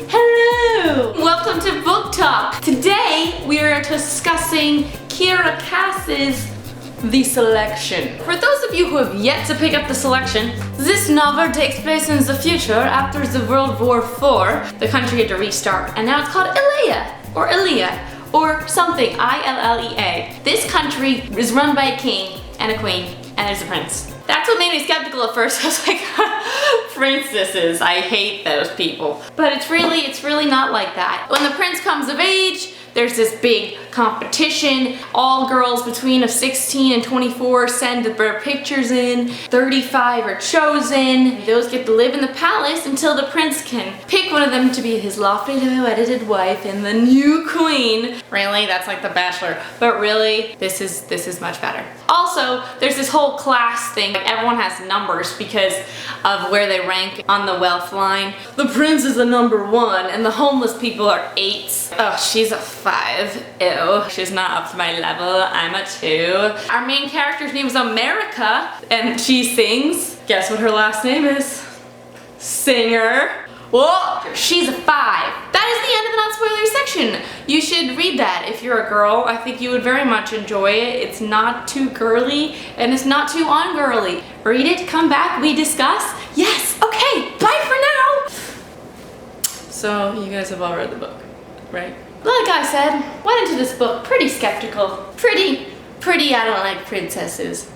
Hello! Welcome to Book Talk. Today we are discussing Kiera Cass's The Selection. For those of you who have yet to pick up The Selection, this novel takes place in the future after the World War IV. The country had to restart, and now it's called Ilea, or something, I-L-L-E-A. This country is run by a king and a queen, and there's a prince. That's what made me skeptical at first. I was like, princesses, I hate those people. But it's really not like that. When the prince comes of age, there's this big competition. All girls between 16 and 24 send their pictures in. 35 are chosen. Those get to live in the palace until the prince can pick one of them to be his lawfully wedded wife and the new queen. Really, that's like The Bachelor. But really, this is much better. Also, there's this whole class thing. Like, everyone has numbers because of where they rank on the wealth line. The prince is a number 1 and the homeless people are 8s. Oh, she's a 5. Ew, she's not up to my level. I'm a 2. Our main character's name is America and she sings. Guess what her last name is? Singer. Whoa, she's a 5. That is the end of the non-spoilery section. You should read that if you're a girl. I think you would very much enjoy it. It's not too girly and it's not too ungirly. Read it, come back, we discuss. Yes, okay, bye for now. So you guys have all read the book, right? Like I said, went into this book pretty skeptical. Pretty, I don't like princesses.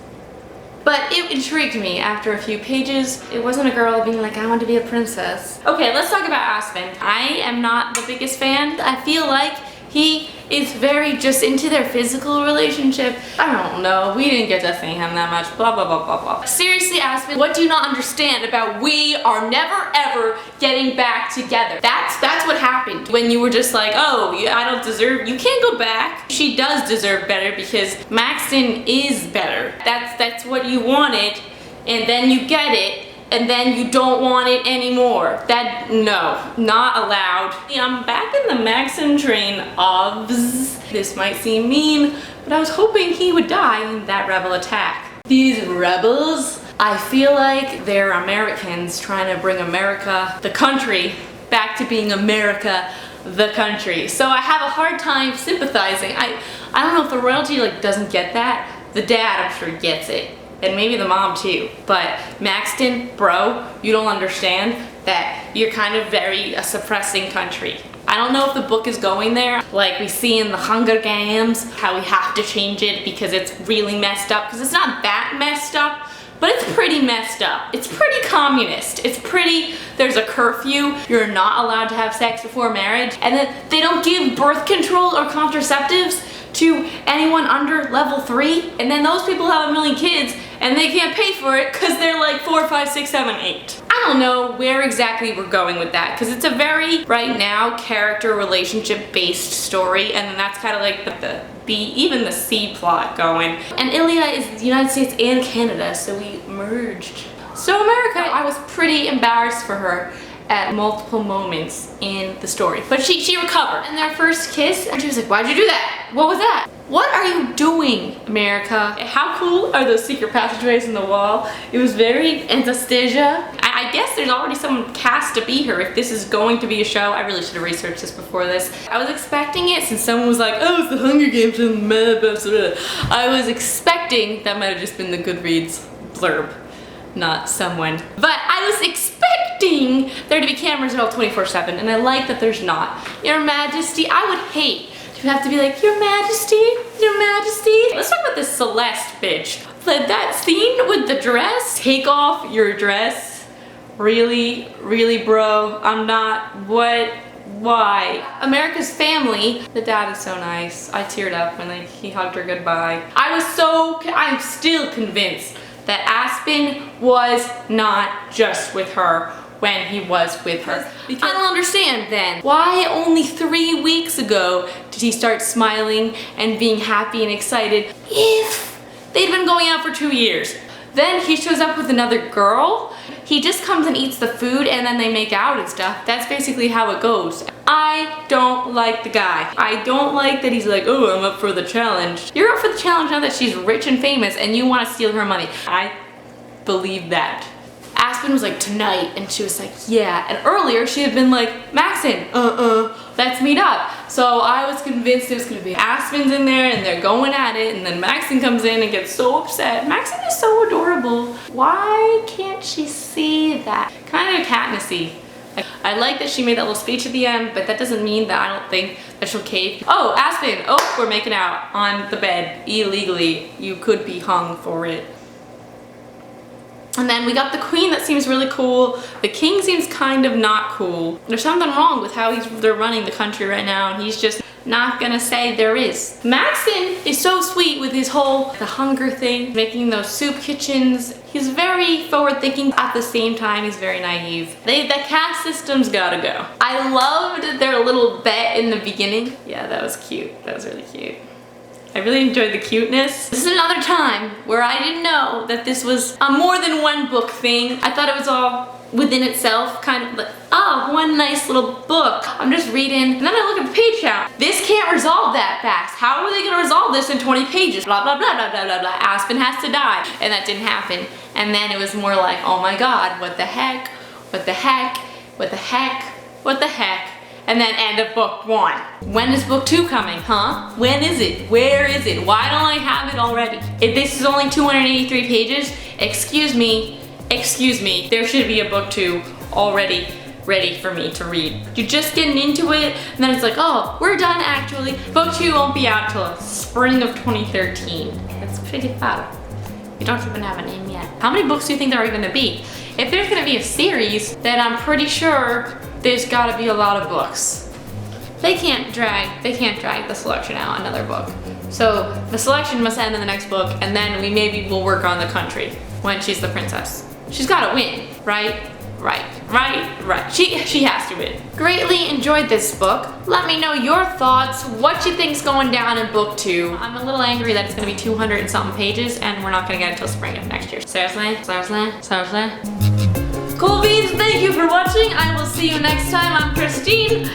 But it intrigued me after a few pages. It wasn't a girl being like, I want to be a princess. Okay, let's talk about Aspen. I am not the biggest fan. I feel like he is very just into their physical relationship. I don't know, we didn't get to see him that much, blah, blah, blah, blah, blah. Seriously, Aspen, what do you not understand about we are never ever getting back together? That's what happened when you were just like, oh, I don't deserve, you can't go back. She does deserve better because Maxton is better. That's what you wanted, and then you get it, and then you don't want it anymore. No, not allowed. I'm back in the Maxton train, obvs. This might seem mean, but I was hoping he would die in that rebel attack. These rebels, I feel like they're Americans trying to bring America, the country, back to being America, the country. So I have a hard time sympathizing. I don't know if the royalty doesn't get that. The dad, I'm sure, gets it. And maybe the mom too. But Maxton, bro, you don't understand that you're kind of very suppressing country. I don't know if the book is going there, like we see in the Hunger Games, how we have to change it because it's really messed up. Because it's not that messed up, but it's pretty messed up. It's pretty communist. It's pretty, there's a curfew. You're not allowed to have sex before marriage. And then they don't give birth control or contraceptives to anyone under level 3, and then those people have 1 million kids and they can't pay for it because they're like 4, 5, 6, 7, 8. I don't know where exactly we're going with that because it's a very, right now, character relationship based story, and then that's kind of like the B, even the C plot going. And Ilea is the United States and Canada, so we merged. So America, I was pretty embarrassed for her at multiple moments in the story. But she recovered. And their first kiss, and she was like, why'd you do that? What was that? What are you doing, America? How cool are those secret passageways in the wall? It was very Anastasia. I guess there's already someone cast to be her if this is going to be a show. I really should have researched this before this. I was expecting it since someone was like, oh, it's the Hunger Games and I was expecting that might have just been the Goodreads blurb, not someone. But I was expecting there to be cameras at all 24/7, and I like that there's not. Your Majesty, I would hate to have to be like, Your Majesty, Your Majesty. Let's talk about this Celeste bitch. That scene with the dress, take off your dress. Really, bro, I'm not, what? Why? America's family, the dad is so nice. I teared up when he hugged her goodbye. I'm still convinced that Aspen was not just with her when he was with her. Because I don't understand then. Why only 3 weeks ago did he start smiling and being happy and excited if they'd been going out for 2 years? Then he shows up with another girl. He just comes and eats the food and then they make out and stuff. That's basically how it goes. I don't like the guy. I don't like that he's like, oh, I'm up for the challenge. You're up for the challenge now that she's rich and famous and you want to steal her money. I believe that. Aspen Aspen was like, tonight, and she was like, yeah. And earlier she had been like, Maxon, let's meet up. So I was convinced it was gonna be Aspen's in there and they're going at it, and then Maxon comes in and gets so upset. Maxon is so adorable. Why can't she see that? Kind of Katnissy. I like that she made that little speech at the end, but that doesn't mean that I don't think that she'll cave. Oh, Aspen, oh, we're making out on the bed illegally. You could be hung for it. And then we got the queen that seems really cool. The king seems kind of not cool. There's something wrong with how they're running the country right now, and he's just not gonna say there is. Maxon is so sweet with his the hunger thing, making those soup kitchens. He's very forward thinking, at the same time he's very naive. The caste system's gotta go. I loved their little bet in the beginning. Yeah, that was cute. That was really cute. I really enjoyed the cuteness. This is another time where I didn't know that this was a more than one book thing. I thought it was all within itself, kind of like, oh, one nice little book. I'm just reading, and then I look at the page count. This can't resolve that fast. How are they gonna resolve this in 20 pages? Blah, blah, blah, blah, blah, blah, blah. Aspen has to die. And that didn't happen. And then it was more like, oh my God, what the heck? What the heck? What the heck? What the heck? And then end of book 1. When is book 2 coming, huh? When is it? Where is it? Why don't I have it already? If this is only 283 pages, excuse me, there should be a book 2 already ready for me to read. You're just getting into it, and then it's like, oh, we're done actually. Book 2 won't be out till spring of 2013. That's pretty far. You don't even have a name yet. How many books do you think there are gonna be? If there's gonna be a series, then I'm pretty sure there's gotta be a lot of books. They can't drag the selection out another book. So the selection must end in the next book, and then maybe we'll work on the country when she's the princess. She's gotta win, right? Right. She has to win. Greatly enjoyed this book. Let me know your thoughts, what you think's going down in book 2. I'm a little angry that it's gonna be 200 and something pages, and we're not gonna get it until spring of next year. Seriously? Cool beans, thank you for watching. I will see you next time. I'm Christine.